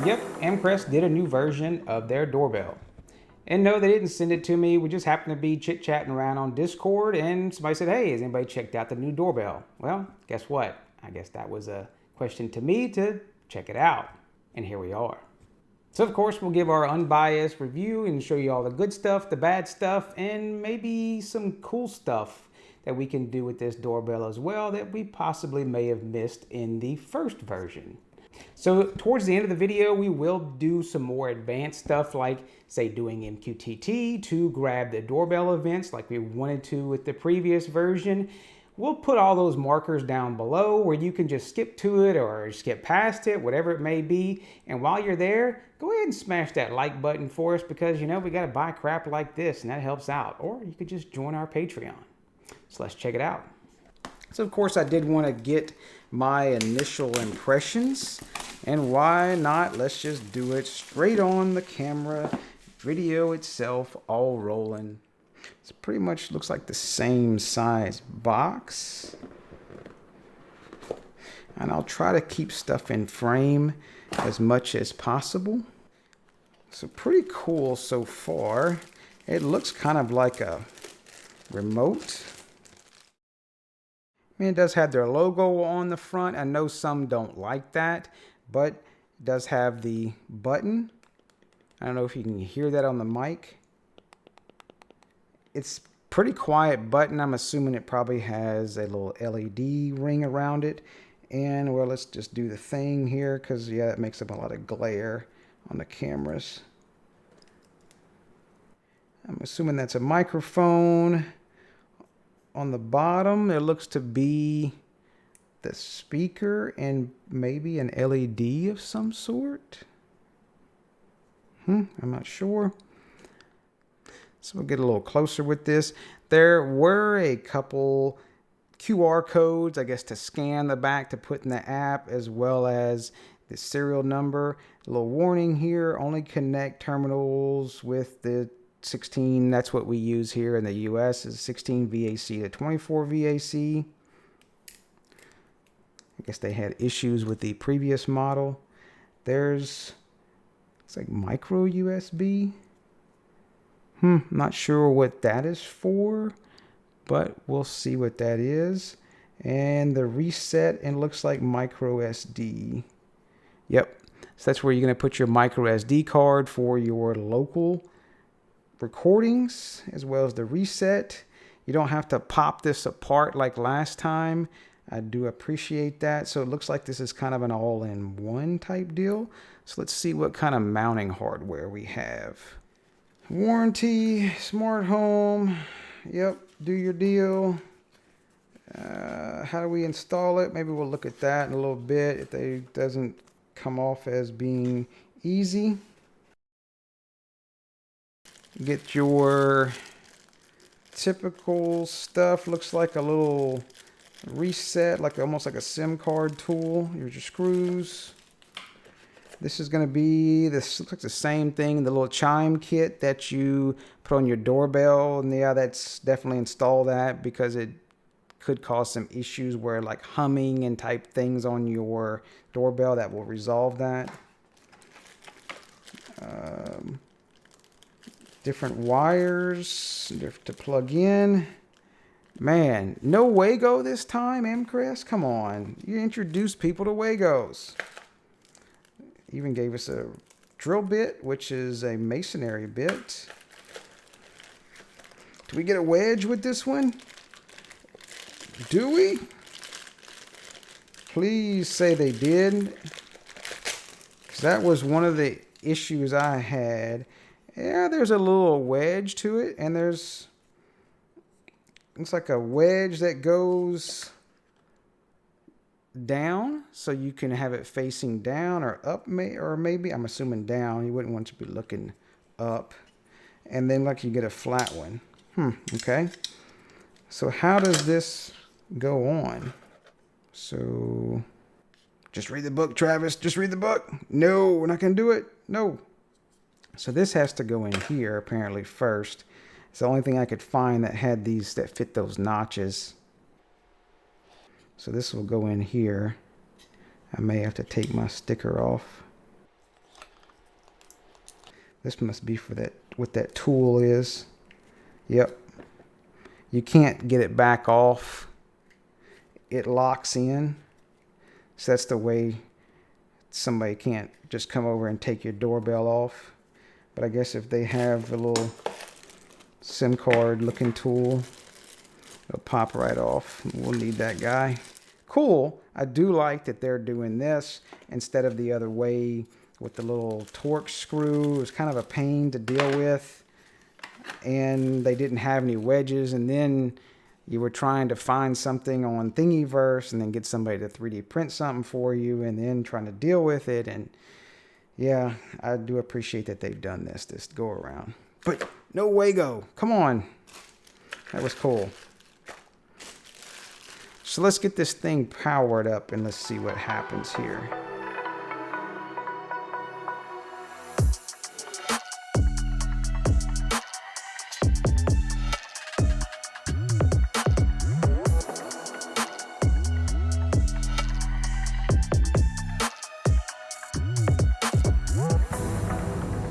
Yep, Amcrest did a new version of their doorbell. And no, they didn't send it to me. We just happened to be chit-chatting around on Discord, and somebody said, hey, has anybody checked out the new doorbell? Well, guess what? I guess that was a question to me to check it out. And here we are. So of course, we'll give our unbiased review and show you all the good stuff, the bad stuff, and maybe some cool stuff that we can do with this doorbell as well that we possibly may have missed in the first version. So towards the end of the video, we will do some more advanced stuff like, say, doing MQTT to grab the doorbell events like we wanted to with the previous version. We'll put all those markers down below where you can just skip to it or skip past it, whatever it may be. And while you're there, go ahead and smash that like button for us because, you know, we got to buy crap like this and that helps out. Or you could just join our Patreon. So let's check it out. So of course I did want to get my initial impressions, and why not, let's just do it straight on the camera, video itself all rolling. It pretty much looks like the same size box, and I'll try to keep stuff in frame as much as possible. So pretty cool so far. It looks kind of like a remote. I mean, it does have their logo on the front. I know some don't like that, but it does have the button. I don't know if you can hear that on the mic. It's pretty quiet button. I'm assuming it probably has a little LED ring around it. And well, let's just do the thing here because yeah, it makes up a lot of glare on the cameras. I'm assuming that's a microphone. On the bottom, there looks to be the speaker and maybe an LED of some sort. I'm not sure. So we'll get a little closer with this. There were a couple QR codes, I guess, to scan the back to put in the app, as well as the serial number. A little warning here, only connect terminals with the 16, that's what we use here in the US, is 16 VAC to 24 VAC. I guess they had issues with the previous model. There's, it's like micro USB. Not sure what that is for, but we'll see what that is. And the reset, and looks like micro SD. Yep, so that's where you're going to put your micro SD card for your local recordings, as well as the reset. You don't have to pop this apart like last time. I do appreciate that. So it looks like this is kind of an all-in-one type deal. So let's see what kind of mounting hardware we have. Warranty, smart home. Yep, do your deal. How do we install it? Maybe we'll look at that in a little bit if it doesn't come off as being easy. Get your typical stuff. Looks like a little reset, like almost like a SIM card tool. Here's your screws. This is going to be, this looks like the same thing, the little chime kit that you put on your doorbell. And yeah, that's definitely install that because it could cause some issues where like humming and type things on your doorbell. That will resolve that. Different wires to plug in. Man, no Wago this time, Amcrest? Come on. You introduced people to Wagos. Even gave us a drill bit, which is a masonry bit. Do we get a wedge with this one? Do we? Please say they did. 'Cause that was one of the issues I had. Yeah, there's a little wedge to it, and there's, it's like a wedge that goes down, so you can have it facing down or up, or maybe, I'm assuming down. You wouldn't want to be looking up. And then like you get a flat one. Okay. So how does this go on? So just read the book, Travis. Just read the book. No, we're not going to do it. No. So this has to go in here apparently first. It's the only thing I could find that had these that fit those notches. So this will go in here. I may have to take my sticker off. This must be for that, what that tool is. Yep. You can't get it back off. It locks in. So that's the way somebody can't just come over and take your doorbell off. But I guess if they have a little SIM card looking tool, it'll pop right off. We'll need that guy. Cool. I do like that they're doing this instead of the other way with the little Torx screw. It was kind of a pain to deal with, and they didn't have any wedges, and then you were trying to find something on Thingiverse and then get somebody to 3D print something for you and then trying to deal with it. And yeah, I do appreciate that they've done this go around. But no Wago, come on. That was cool. So let's get this thing powered up and let's see what happens here.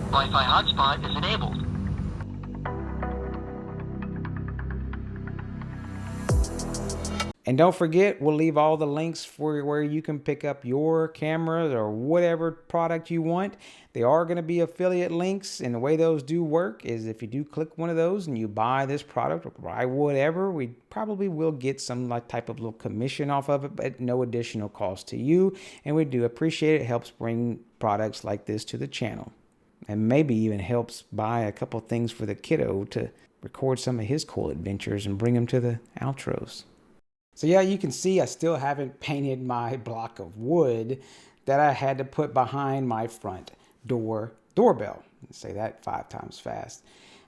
Wi-Fi hotspot is enabled. And don't forget, we'll leave all the links for where you can pick up your cameras or whatever product you want. They are going to be affiliate links, and the way those do work is if you do click one of those and you buy this product or buy whatever, we probably will get some type of little commission off of it, but no additional cost to you. And we do appreciate it. It helps bring products like this to the channel. And maybe even helps buy a couple things for the kiddo to record some of his cool adventures and bring them to the outros. So yeah, you can see I still haven't painted my block of wood that I had to put behind my front doorbell. Say that 5 times fast.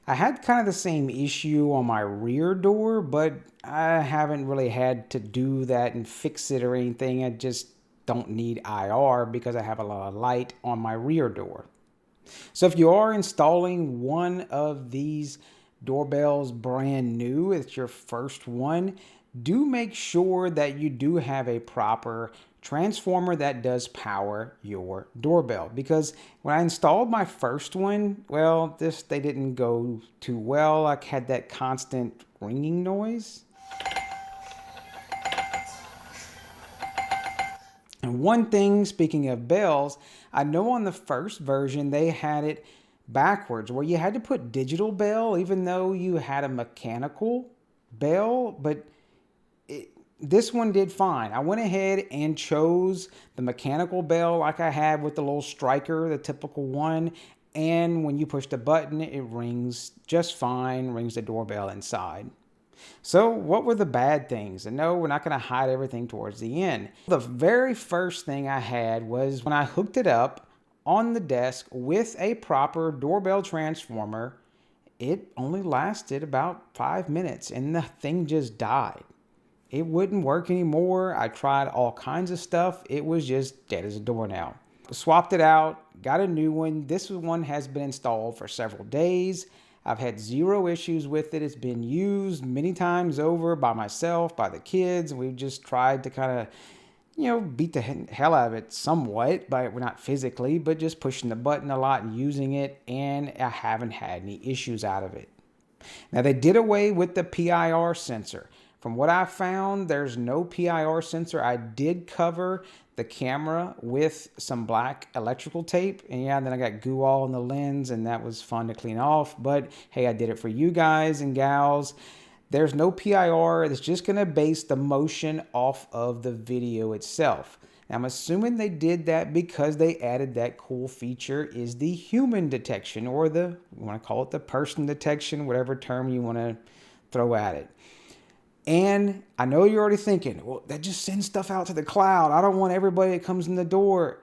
I had kind of the same issue on my rear door, but I haven't really had to do that and fix it or anything. I just don't need IR because I have a lot of light on my rear door. So if you are installing one of these doorbells brand new, it's your first one, do make sure that you do have a proper transformer that does power your doorbell. Because when I installed my first one, well, they didn't go too well. I had that constant ringing noise. And one thing, speaking of bells, I know on the first version they had it backwards where you had to put digital bell even though you had a mechanical bell, but this one did fine. I went ahead and chose the mechanical bell like I had with the little striker, the typical one. And when you push the button, it rings just fine, rings the doorbell inside. So what were the bad things? And no, we're not going to hide everything towards the end. The very first thing I had was when I hooked it up on the desk with a proper doorbell transformer, it only lasted about 5 minutes and the thing just died. It wouldn't work anymore. I tried all kinds of stuff. It was just dead as a doornail. Swapped it out, got a new one. This one has been installed for several days. I've had 0 issues with it. It's been used many times over by myself, by the kids. We've just tried to kind of, beat the hell out of it somewhat, but we're not physically, but just pushing the button a lot and using it, and I haven't had any issues out of it. Now, they did away with the PIR sensor. From what I found, there's no PIR sensor. I did cover the camera with some black electrical tape, and yeah, then I got goo all in the lens, and that was fun to clean off, but hey, I did it for you guys and gals. There's no PIR. It's just going to base the motion off of the video itself. Now, I'm assuming they did that because they added that cool feature is the human detection, or you want to call it the person detection, whatever term you want to throw at it. And I know you're already thinking, well, that just sends stuff out to the cloud. I don't want everybody that comes in the door.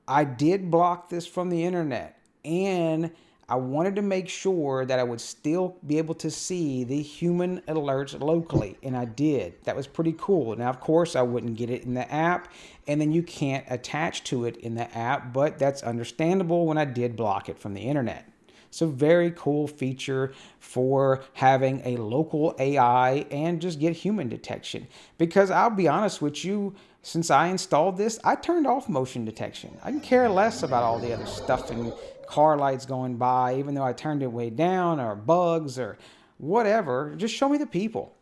I did block this from the internet, and I wanted to make sure that I would still be able to see the human alerts locally, and I did. That was pretty cool. Now, of course, I wouldn't get it in the app, and then you can't attach to it in the app, but that's understandable when I did block it from the internet. It's a very cool feature for having a local AI and just get human detection. Because I'll be honest with you, since I installed this, I turned off motion detection. I can care less about all the other stuff and car lights going by, even though I turned it way down, or bugs or whatever. Just show me the people.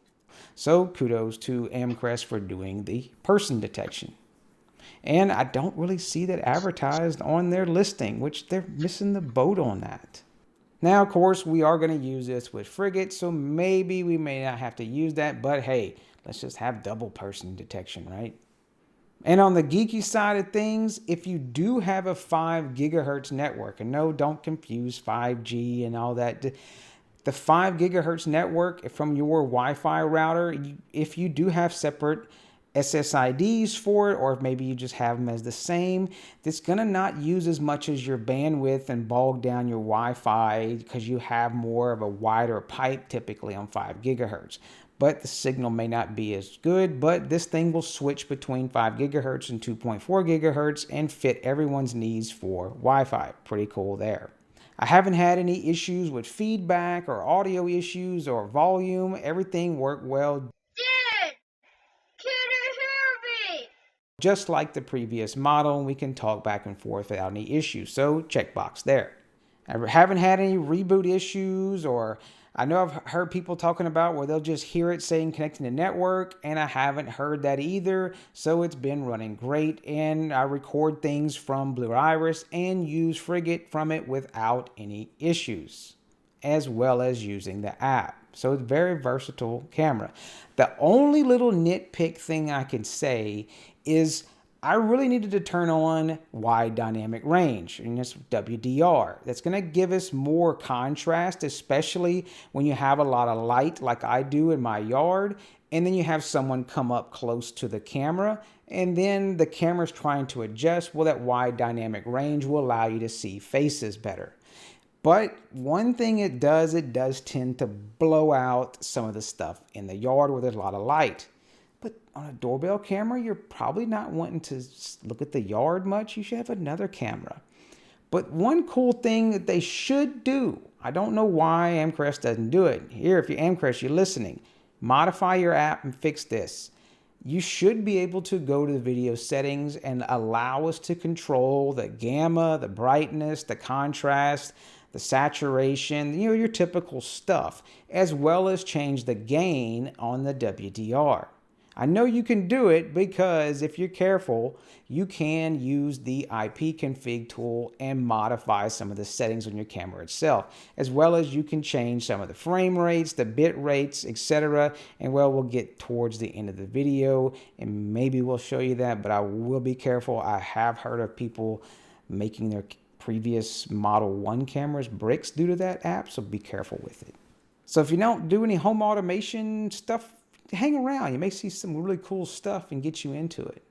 So kudos to Amcrest for doing the person detection. And I don't really see that advertised on their listing, which they're missing the boat on that. Now, of course, we are going to use this with Frigate, so maybe we may not have to use that, but hey, let's just have double person detection, right? And on the geeky side of things, if you do have a 5 gigahertz network, and no, don't confuse 5G and all that. The 5 gigahertz network from your Wi-Fi router, if you do have separate SSIDs for it, or if maybe you just have them as the same, it's going to not use as much as your bandwidth and bog down your Wi-Fi because you have more of a wider pipe typically on 5 gigahertz. But the signal may not be as good, but this thing will switch between 5 gigahertz and 2.4 gigahertz and fit everyone's needs for Wi-Fi. Pretty cool there. I haven't had any issues with feedback or audio issues or volume. Everything worked well. Dad, can you hear me? Just like the previous model, and we can talk back and forth without any issues. So checkbox there. I haven't had any reboot issues, or I know I've heard people talking about where they'll just hear it saying connecting to network, and I haven't heard that either. So it's been running great, and I record things from Blue Iris and use Frigate from it without any issues, as well as using the app. So it's a very versatile camera. The only little nitpick thing I can say is I really needed to turn on wide dynamic range, and that's WDR. That's going to give us more contrast, especially when you have a lot of light like I do in my yard, and then you have someone come up close to the camera, and then the camera's trying to adjust. Well, that wide dynamic range will allow you to see faces better. But one thing it does tend to blow out some of the stuff in the yard where there's a lot of light. But on a doorbell camera, you're probably not wanting to look at the yard much. You should have another camera. But one cool thing that they should do, I don't know why Amcrest doesn't do it. Here, if you're Amcrest, you're listening, modify your app and fix this. You should be able to go to the video settings and allow us to control the gamma, the brightness, the contrast, the saturation, your typical stuff, as well as change the gain on the WDR. I know you can do it because if you're careful, you can use the IP config tool and modify some of the settings on your camera itself, as well as you can change some of the frame rates, the bit rates, etc. And well, we'll get towards the end of the video and maybe we'll show you that, but I will be careful. I have heard of people making their previous Model 1 cameras bricks due to that app, so be careful with it. So if you don't do any home automation stuff, hang around. You may see some really cool stuff and get you into it.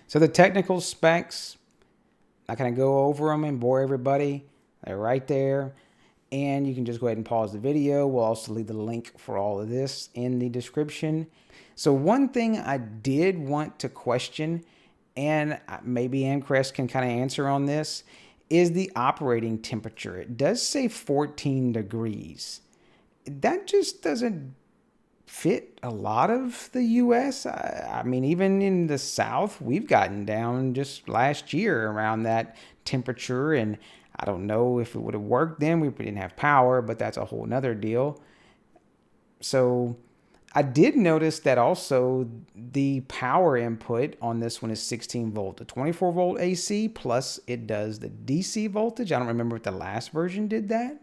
So the technical specs, not going to go over them and bore everybody. They're right there. And you can just go ahead and pause the video. We'll also leave the link for all of this in the description. So one thing I did want to question, and maybe Amcrest can kind of answer on this, is the operating temperature. It does say 14 degrees. That just doesn't fit a lot of the US. I mean, even in the South, we've gotten down just last year around that temperature, and I don't know if it would have worked then. We didn't have power, but that's a whole nother deal. So I did notice that also the power input on this one is 16 volt to 24 volt AC, plus it does the DC voltage. I don't remember if the last version did that.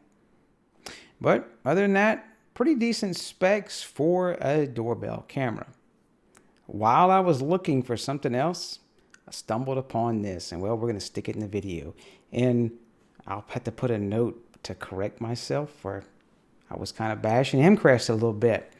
But other than that, pretty decent specs for a doorbell camera. While I was looking for something else, I stumbled upon this, and well, we're going to stick it in the video. And I'll have to put a note to correct myself, for I was kind of bashing Amcrest a little bit.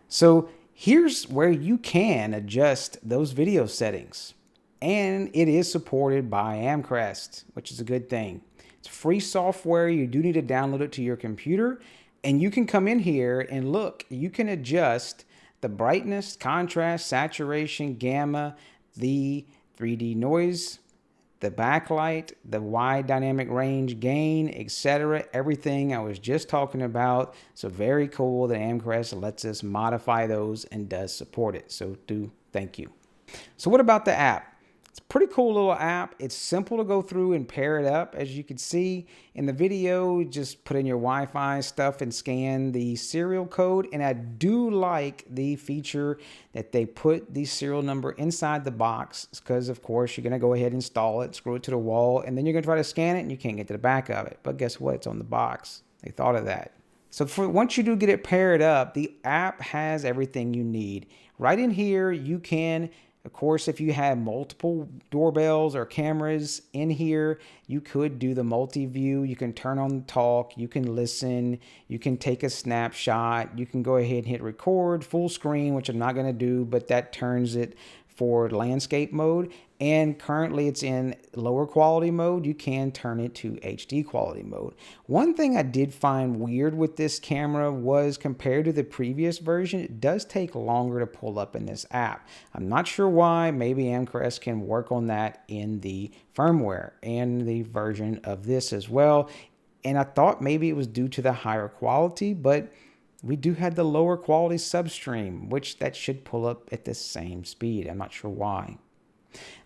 So here's where you can adjust those video settings. And it is supported by Amcrest, which is a good thing. It's free software. You do need to download it to your computer. And you can come in here and look, you can adjust the brightness, contrast, saturation, gamma, the 3D noise the backlight, the wide dynamic range gain, etc. Everything I was just talking about. So very cool that Amcrest lets us modify those and does support it. So thank you. So what about the app? It's a pretty cool little app. It's simple to go through and pair it up. As you can see in the video, just put in your Wi-Fi stuff and scan the serial code. And I do like the feature that they put the serial number inside the box, because of course you're going to go ahead and install it, screw it to the wall, and then you're going to try to scan it and you can't get to the back of it. But guess what? It's on the box. They thought of that. So once you do get it paired up, the app has everything you need. Right in here, you can, of course, if you have multiple doorbells or cameras in here, you could do the multi-view. You can turn on the talk, you can listen, you can take a snapshot, you can go ahead and hit record full screen, which I'm not going to do, but that turns it for landscape mode. And currently it's in lower quality mode. You can turn it to HD quality mode. One thing I did find weird with this camera was, compared to the previous version, it does take longer to pull up in this app. I'm not sure why. Maybe Amcrest can work on that in the firmware and the version of this as well. And I thought maybe it was due to the higher quality, but we do have the lower quality substream, which that should pull up at the same speed. I'm not sure why.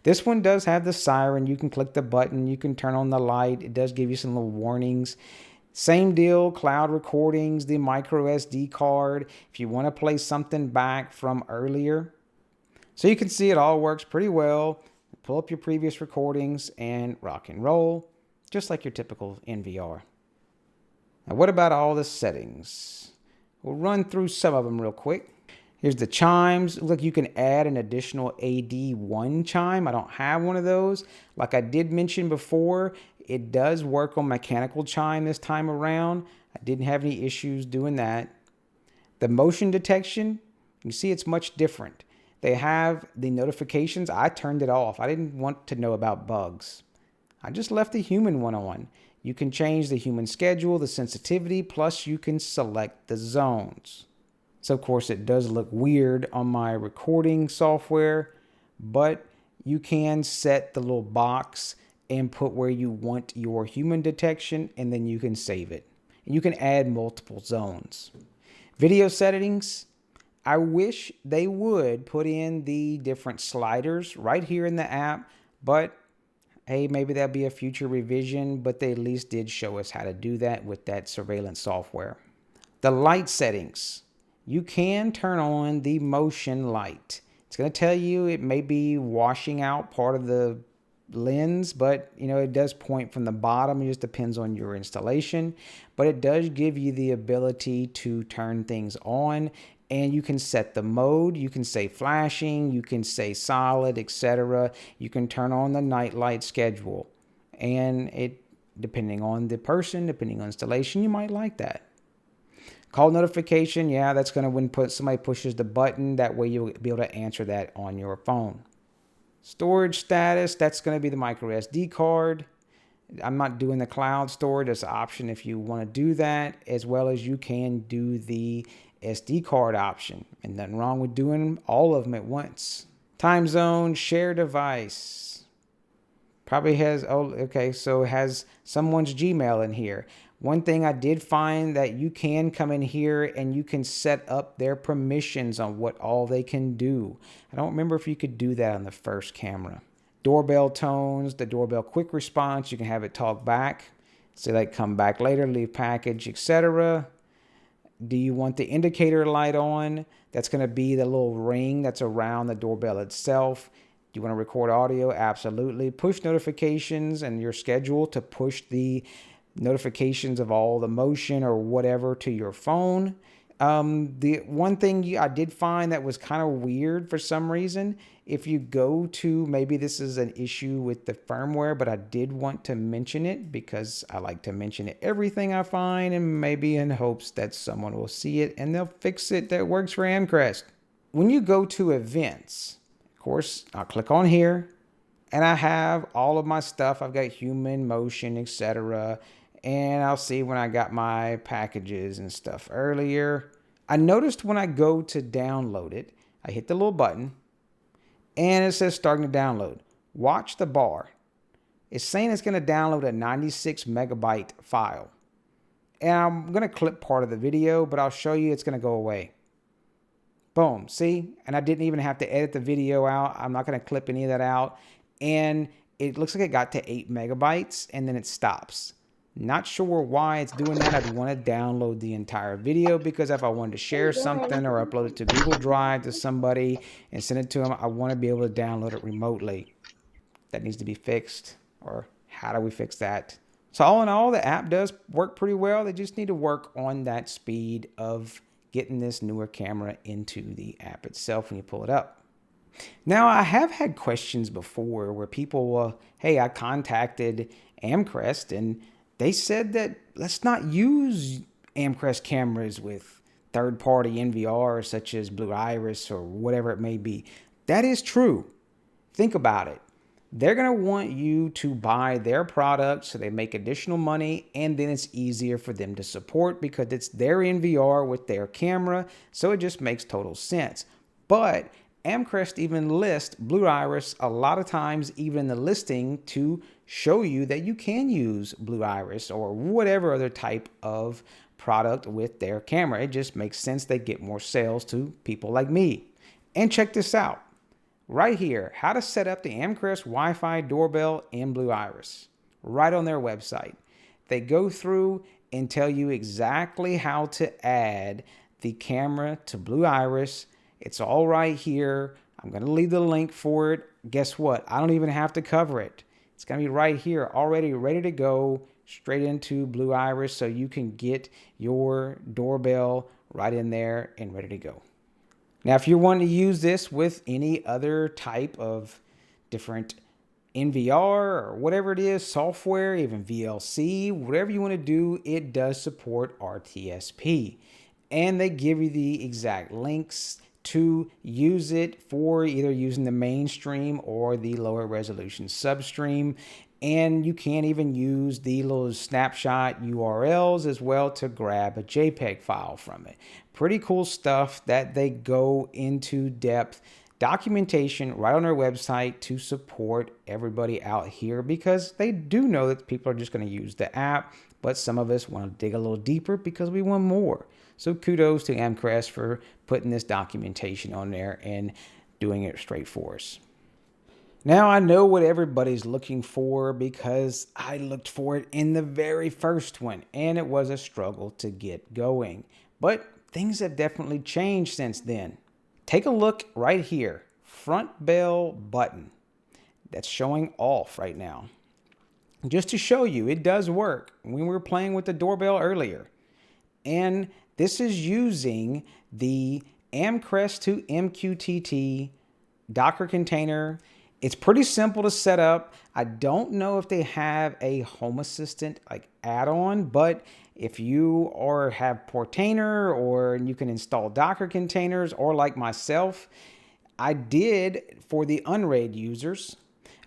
This one does have the siren. You can click the button, you can turn on the light. It does give you some little warnings. Same deal, cloud recordings, the micro SD card, if you want to play something back from earlier. So you can see it all works pretty well. Pull up your previous recordings and rock and roll, just like your typical NVR. Now, what about all the settings? We'll run through some of them real quick. Here's the chimes. Look, you can add an additional AD1 chime. I don't have one of those. Like I did mention before, it does work on mechanical chime this time around. I didn't have any issues doing that. The motion detection, you see it's much different. They have the notifications. I turned it off. I didn't want to know about bugs. I just left the human one on. You can change the human schedule, the sensitivity, plus you can select the zones. So of course it does look weird on my recording software, but you can set the little box and put where you want your human detection, and then you can save it. And you can add multiple zones. Video settings, I wish they would put in the different sliders right here in the app, but hey, maybe that'll be a future revision, but they at least did show us how to do that with that surveillance software. The light settings. You can turn on the motion light. It's going to tell you it may be washing out part of the lens, but you know, it does point from the bottom. It just depends on your installation, but it does give you the ability to turn things on, and you can set the mode. You can say flashing, you can say solid, etc. You can turn on the night light schedule, and it, depending on the person, depending on installation, you might like that. Call notification, yeah, that's going to when somebody pushes the button. That way you'll be able to answer that on your phone. Storage status, that's going to be the micro SD card. I'm not doing the cloud storage. It's an option if you want to do that, as well as you can do the SD card option. And nothing wrong with doing all of them at once. Time zone, share device. Probably has, oh, okay, so it has someone's Gmail in here. One thing I did find that you can come in here and you can set up their permissions on what all they can do. I don't remember if you could do that on the first camera. Doorbell tones, the doorbell quick response, you can have it talk back. Say like come back later, leave package, etc. Do you want the indicator light on? That's going to be the little ring that's around the doorbell itself. Do you want to record audio? Absolutely. Push notifications and your schedule to push the notifications of all the motion or whatever to your phone. The one thing I did find that was kind of weird for some reason, if you go to, maybe this is an issue with the firmware, but I did want to mention it because I like to mention everything I find, and maybe in hopes that someone will see it and they'll fix it that works for Amcrest. When you go to events, of course, I'll click on here and I have all of my stuff. I've got human, motion, etc. And I'll see when I got my packages and stuff earlier. I noticed when I go to download it, I hit the little button and it says starting to download. Watch the bar. it's saying it's going to download a 96 megabyte file. And I'm going to clip part of the video, but I'll show you it's going to go away. Boom, see? And I didn't even have to edit the video out. I'm not going to clip any of that out. And it looks like it got to 8 megabytes and then it stops. Not sure why it's doing that. I'd want to download the entire video because if I wanted to share something or upload it to Google Drive to somebody and send it to them, I want to be able to download it remotely. That needs to be fixed. Or how do we fix that? So all in all, the app does work pretty well. They just need to work on that speed of getting this newer camera into the app itself when you pull it up. Now, I have had questions before where people, hey, I contacted Amcrest and they said that let's not use Amcrest cameras with third-party NVRs such as Blue Iris or whatever it may be. That is true. Think about it. They're going to want you to buy their product so they make additional money, and then it's easier for them to support because it's their NVR with their camera, so it just makes total sense. But Amcrest even lists Blue Iris a lot of times, even in the listing, to show you that you can use Blue Iris or whatever other type of product with their camera. It just makes sense. They get more sales to people like me. And check this out. Right here, how to set up the Amcrest Wi-Fi doorbell in Blue Iris. Right on their website. They go through and tell you exactly how to add the camera to Blue Iris. It's all right here. I'm going to leave the link for it. Guess what? I don't even have to cover it. It's going to be right here, already ready to go straight into Blue Iris so you can get your doorbell right in there and ready to go. Now, if you're wanting to use this with any other type of different NVR or whatever it is, software, even VLC, whatever you want to do, it does support RTSP. And they give you the exact links to use it for either using the mainstream or the lower resolution substream. And you can even use the little snapshot URLs as well to grab a JPEG file from it. Pretty cool stuff that they go into depth documentation right on their website to support everybody out here because they do know that people are just going to use the app, but some of us want to dig a little deeper because we want more. So kudos to Amcrest for putting this documentation on there and doing it straight for us. Now I know what everybody's looking for because I looked for it in the very first one and it was a struggle to get going. But things have definitely changed since then. Take a look right here, front bell button that's showing off right now. Just to show you, it does work. When we were playing with the doorbell earlier. And this is using the Amcrest2MQTT Docker container. It's pretty simple to set up. I don't know if they have a Home Assistant like add-on, but if you have Portainer or you can install Docker containers, or like myself, I did for the Unraid users.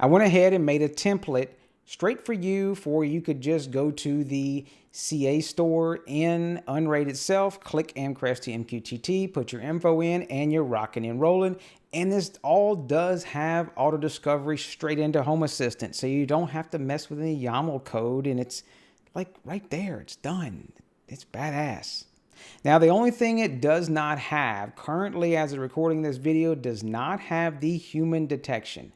I went ahead and made a template straight for you you could just go to the CA store in Unraid itself, click Amcrest2MQTT, put your info in, and you're rocking and rolling. And this all does have auto discovery straight into Home Assistant, so you don't have to mess with any YAML code, and it's like right there, it's done. It's badass. Now, the only thing it does not have currently as of recording this video does not have the human detection.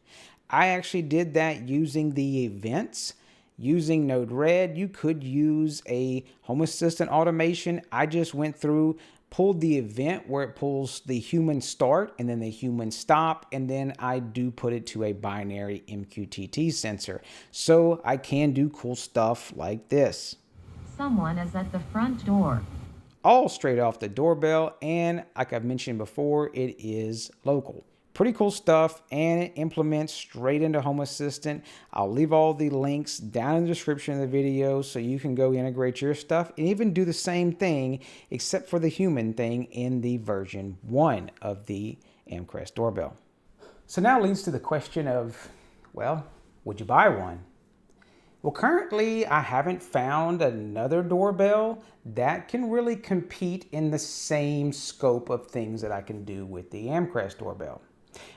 I actually did that using the events. Using Node-RED, you could use a Home Assistant automation. I just went through, pulled the event where it pulls the human start and then the human stop, and then I do put it to a binary MQTT sensor. So I can do cool stuff like this. Someone is at the front door. All straight off the doorbell, and like I've mentioned before, it is local. Pretty cool stuff, and it implements straight into Home Assistant. I'll leave all the links down in the description of the video so you can go integrate your stuff and even do the same thing except for the human thing in the version 1 of the Amcrest doorbell. So now it leads to the question of, well, would you buy one? Well, currently I haven't found another doorbell that can really compete in the same scope of things that I can do with the Amcrest doorbell.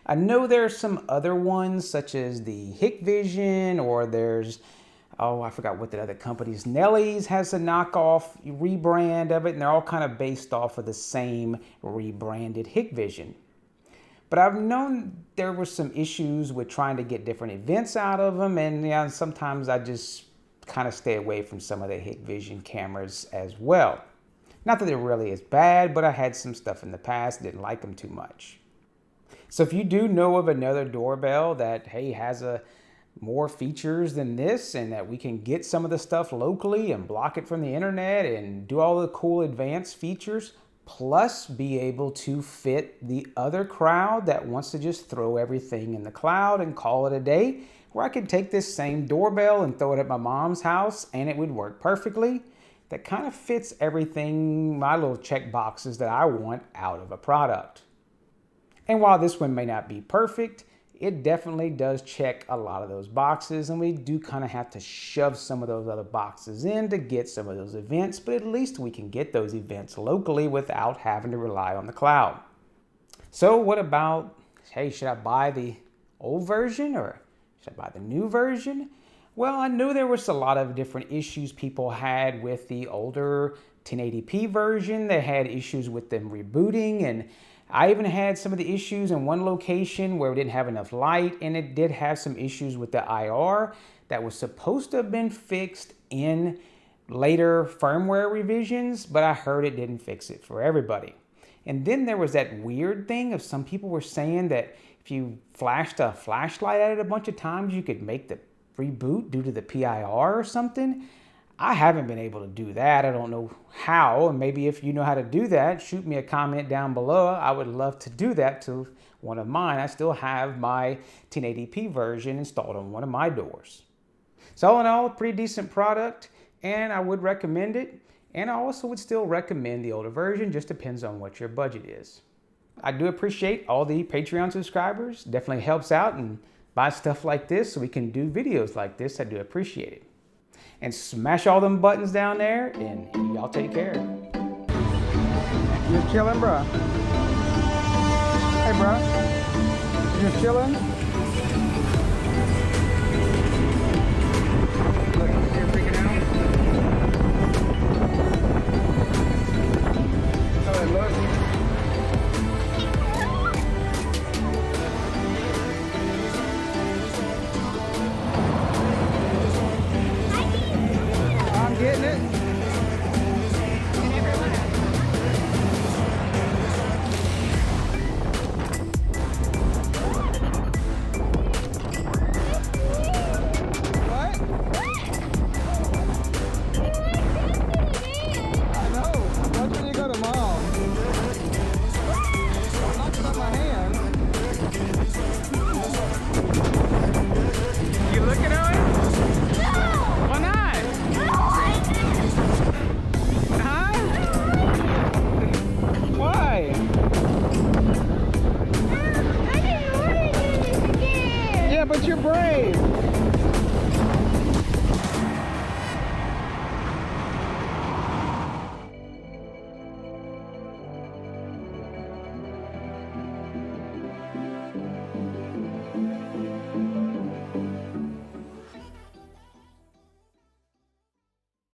I know there's some other ones such as the Hikvision, or there's, oh, I forgot what the other company's. Nelly's has a knockoff rebrand of it, and they're all kind of based off of the same rebranded Hikvision. But I've known there were some issues with trying to get different events out of them, and yeah, sometimes I just kind of stay away from some of the Hikvision cameras as well. Not that it really is bad, but I had some stuff in the past, didn't like them too much. So if you do know of another doorbell that, hey, has more features than this, and that we can get some of the stuff locally and block it from the internet and do all the cool advanced features, plus be able to fit the other crowd that wants to just throw everything in the cloud and call it a day, where I could take this same doorbell and throw it at my mom's house and it would work perfectly, that kind of fits everything, my little check boxes that I want out of a product. And while this one may not be perfect, it definitely does check a lot of those boxes, and we do kind of have to shove some of those other boxes in to get some of those events, but at least we can get those events locally without having to rely on the cloud. So what about, hey, should I buy the old version or should I buy the new version? Well, I knew there was a lot of different issues people had with the older 1080p version. They had issues with them rebooting, and I even had some of the issues in one location where we didn't have enough light, and it did have some issues with the IR that was supposed to have been fixed in later firmware revisions, but I heard it didn't fix it for everybody. And then there was that weird thing of some people were saying that if you flashed a flashlight at it a bunch of times, you could make the reboot due to the PIR or something. I haven't been able to do that. I don't know how, and maybe if you know how to do that, shoot me a comment down below. I would love to do that to one of mine. I still have my 1080p version installed on one of my doors. So all in all, a pretty decent product, and I would recommend it. And I also would still recommend the older version, just depends on what your budget is. I do appreciate all the Patreon subscribers. Definitely helps out and buy stuff like this so we can do videos like this. I do appreciate it. And smash all them buttons down there, and y'all take care. Just chilling, bro. Hey, bro. Just chilling.